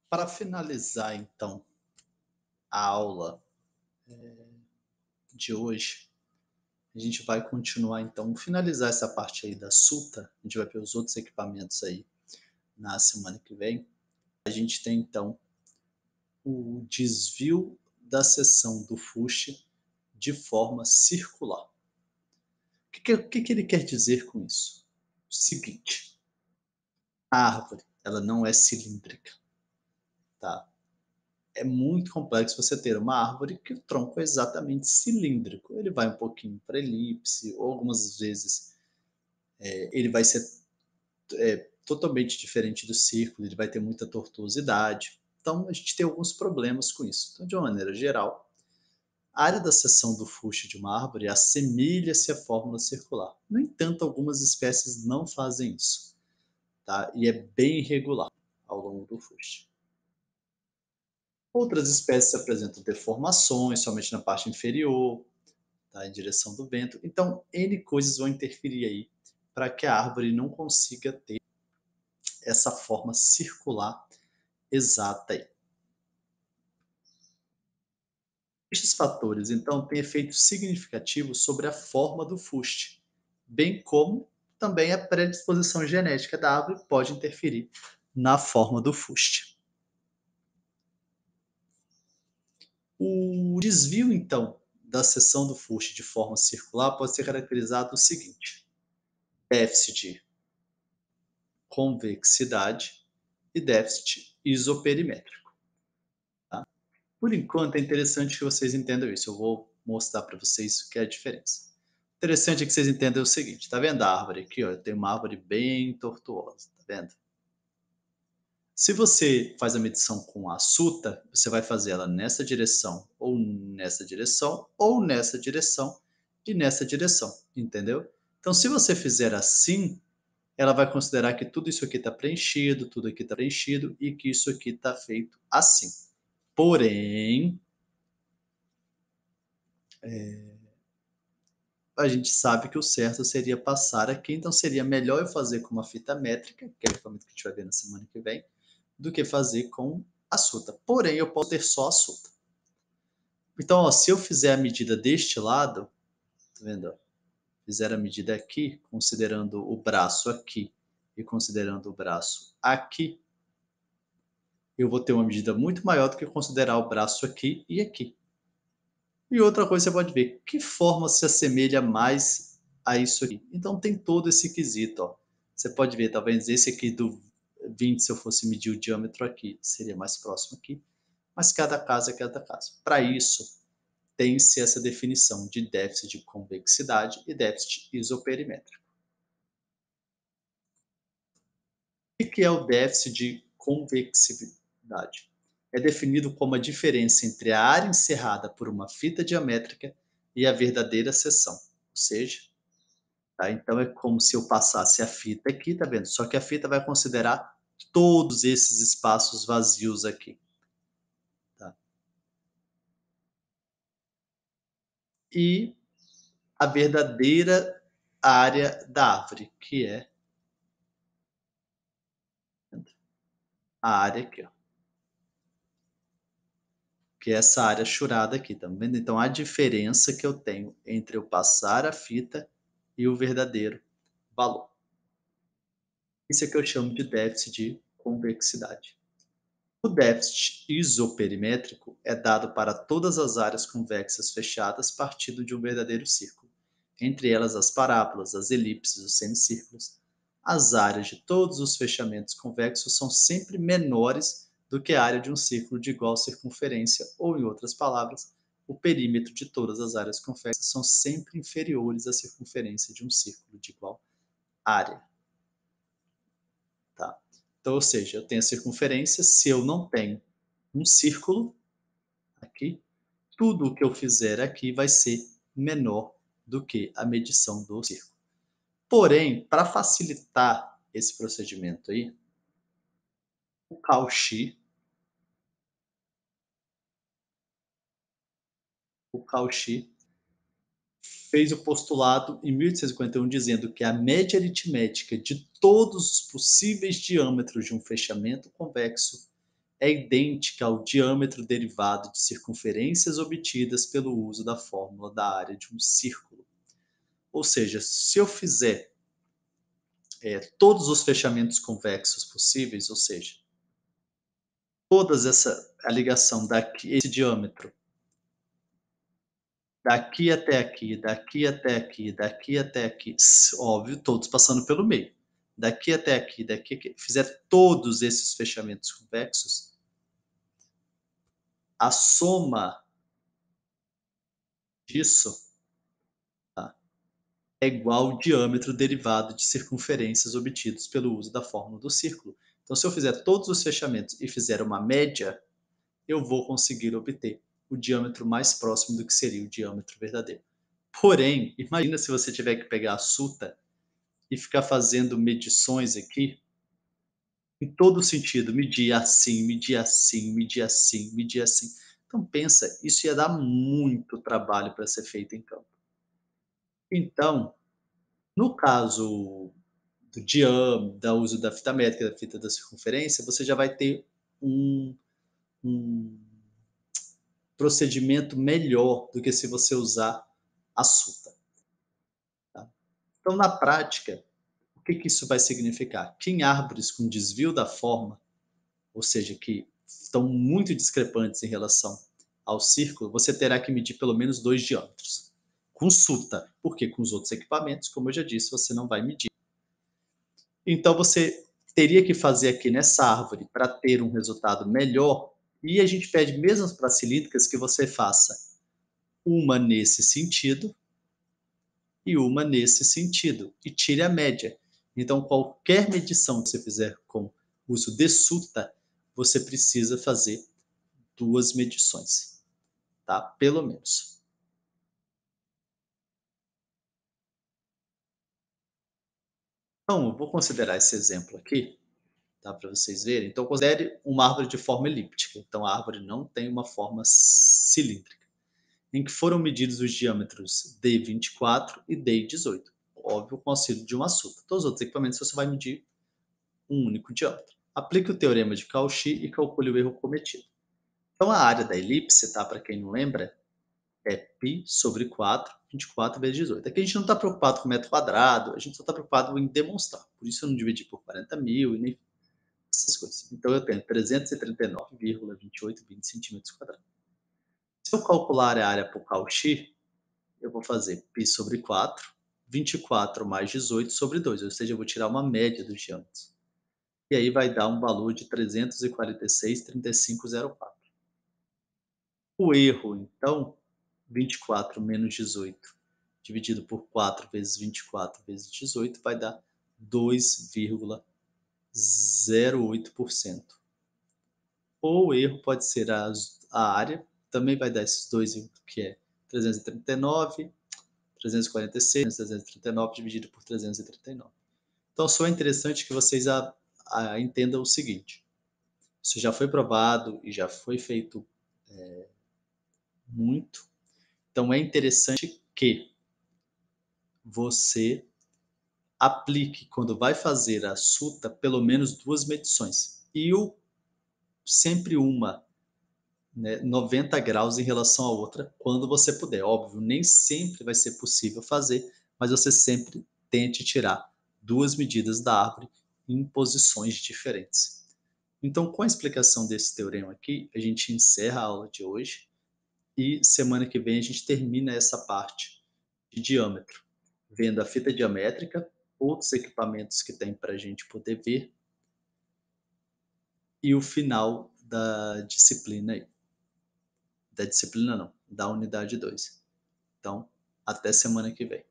Para finalizar, então, a aula de hoje, a gente vai continuar, então, finalizar essa parte aí da suta. A gente vai ver os outros equipamentos aí na semana que vem. A gente tem, então, o desvio da seção do fuste de forma circular. O que ele quer dizer com isso? O seguinte, a árvore, ela não é cilíndrica, tá? É muito complexo você ter uma árvore que o tronco é exatamente cilíndrico. Ele vai um pouquinho para elipse, ou algumas vezes ele vai ser totalmente diferente do círculo, ele vai ter muita tortuosidade. Então a gente tem alguns problemas com isso. Então, de uma maneira geral, a área da seção do fuste de uma árvore assemelha-se à fórmula circular. No entanto, algumas espécies não fazem isso, tá? E é bem irregular ao longo do fuste. Outras espécies apresentam deformações somente na parte inferior, tá, em direção do vento. Então, N coisas vão interferir aí para que a árvore não consiga ter essa forma circular exata aí. Estes fatores, então, têm efeitos significativos sobre a forma do fuste, bem como também a predisposição genética da árvore pode interferir na forma do fuste. O desvio, então, da seção do fuste de forma circular pode ser caracterizado o seguinte: déficit de convexidade e déficit isoperimétrico. Tá? Por enquanto, é interessante que vocês entendam isso. Eu vou mostrar para vocês o que é a diferença. Interessante é que vocês entendam o seguinte: tá vendo a árvore aqui? Ó? Eu tenho uma árvore bem tortuosa, tá vendo? Se você faz a medição com a suta, você vai fazer ela nessa direção, ou nessa direção e nessa direção, entendeu? Então, se você fizer assim, ela vai considerar que tudo isso aqui está preenchido, tudo aqui está preenchido e que isso aqui está feito assim. Porém, a gente sabe que o certo seria passar aqui, então seria melhor eu fazer com uma fita métrica, que é o equipamento que a gente vai ver na semana que vem, do que fazer com a suta. Porém, eu posso ter só a suta. Então, ó, se eu fizer a medida deste lado, tá vendo? Ó? Fizer a medida aqui, considerando o braço aqui e considerando o braço aqui, eu vou ter uma medida muito maior do que considerar o braço aqui e aqui. E outra coisa você pode ver, que forma se assemelha mais a isso aqui. Então tem todo esse quesito, ó. Você pode ver, talvez esse aqui do 20, se eu fosse medir o diâmetro aqui, seria mais próximo aqui, mas cada caso é cada caso. Para isso, tem-se essa definição de déficit de convexidade e déficit isoperimétrico. O que é o déficit de convexidade? É definido como a diferença entre a área encerrada por uma fita diamétrica e a verdadeira seção. Ou seja, tá? Então é como se eu passasse a fita aqui, tá vendo? Só que a fita vai considerar todos esses espaços vazios aqui. Tá? E a verdadeira área da árvore, que é a área aqui, ó, que é essa área churada aqui, tá vendo? Então a diferença que eu tenho entre eu passar a fita e o verdadeiro valor. Isso é que eu chamo de déficit de convexidade. O déficit isoperimétrico é dado para todas as áreas convexas fechadas partindo de um verdadeiro círculo, entre elas as parábolas, as elipses, os semicírculos. As áreas de todos os fechamentos convexos são sempre menores do que a área de um círculo de igual circunferência, ou, em outras palavras, o perímetro de todas as áreas convexas são sempre inferiores à circunferência de um círculo de igual área. Tá? Então, ou seja, eu tenho a circunferência, se eu não tenho um círculo aqui, tudo o que eu fizer aqui vai ser menor do que a medição do círculo. Porém, para facilitar esse procedimento aí, o Cauchy, o Cauchy fez o postulado em 1851 dizendo que a média aritmética de todos os possíveis diâmetros de um fechamento convexo é idêntica ao diâmetro derivado de circunferências obtidas pelo uso da fórmula da área de um círculo. Ou seja, se eu fizer todos os fechamentos convexos possíveis, ou seja, a ligação daqui, esse diâmetro, daqui até aqui, daqui até aqui, daqui até aqui, óbvio, todos passando pelo meio. Daqui até aqui, daqui aqui, fizer todos esses fechamentos convexos, a soma disso, tá, é igual ao diâmetro derivado de circunferências obtidos pelo uso da fórmula do círculo. Então, se eu fizer todos os fechamentos e fizer uma média, eu vou conseguir obter o diâmetro mais próximo do que seria o diâmetro verdadeiro. Porém, imagina se você tiver que pegar a suta e ficar fazendo medições aqui, em todo sentido, medir assim, medir assim, medir assim, medir assim. Então pensa, isso ia dar muito trabalho para ser feito em campo. Então, no caso do diâmetro, do uso da fita métrica, da fita da circunferência, você já vai ter um, um procedimento melhor do que se você usar a suta. Tá? Então, na prática, o que isso vai significar? Que em árvores com desvio da forma, ou seja, que estão muito discrepantes em relação ao círculo, você terá que medir pelo menos 2 diâmetros. Com suta, porque com os outros equipamentos, como eu já disse, você não vai medir. Então você teria que fazer aqui nessa árvore para ter um resultado melhor, e a gente pede mesmo para cilíndricas que você faça uma nesse sentido e uma nesse sentido, e tire a média. Então, qualquer medição que você fizer com uso de suta, você precisa fazer 2 medições, tá? Pelo menos. Então, eu vou considerar esse exemplo aqui, tá? Para vocês verem. Então, considere uma árvore de forma elíptica. Então, a árvore não tem uma forma cilíndrica, em que foram medidos os diâmetros D24 e D18. Óbvio, com auxílio de uma suta. Todos os outros equipamentos você vai medir um único diâmetro. Aplique o teorema de Cauchy e calcule o erro cometido. Então, a área da elipse, tá? Para quem não lembra, é π sobre 4, 24 vezes 18. Aqui a gente não está preocupado com metro quadrado, a gente só está preocupado em demonstrar. Por isso eu não dividi por 40 mil e nem essas coisas. Então eu tenho 339,2820 centímetros quadrados. Se eu calcular a área por Cauchy, eu vou fazer π sobre 4, 24 mais 18 sobre 2, ou seja, eu vou tirar uma média dos diâmetros. E aí vai dar um valor de 346,3504. O erro, então, 24 menos 18 dividido por 4 vezes 24 vezes 18 vai dar 2,08%. Ou o erro pode ser a área, também vai dar esses dois, que é 339, 346, 339 dividido por 339. Então, só é interessante que vocês entendam o seguinte: isso já foi provado e já foi feito muito. Então, é interessante que você aplique, quando vai fazer a suta, pelo menos 2 medições. E sempre uma, né, 90 graus em relação à outra, quando você puder. Óbvio, nem sempre vai ser possível fazer, mas você sempre tente tirar 2 medidas da árvore em posições diferentes. Então, com a explicação desse teorema aqui, a gente encerra a aula de hoje e semana que vem a gente termina essa parte de diâmetro, vendo a fita diamétrica, outros equipamentos que tem para a gente poder ver e o final da disciplina aí. Da disciplina não, da unidade 2. Então, até semana que vem.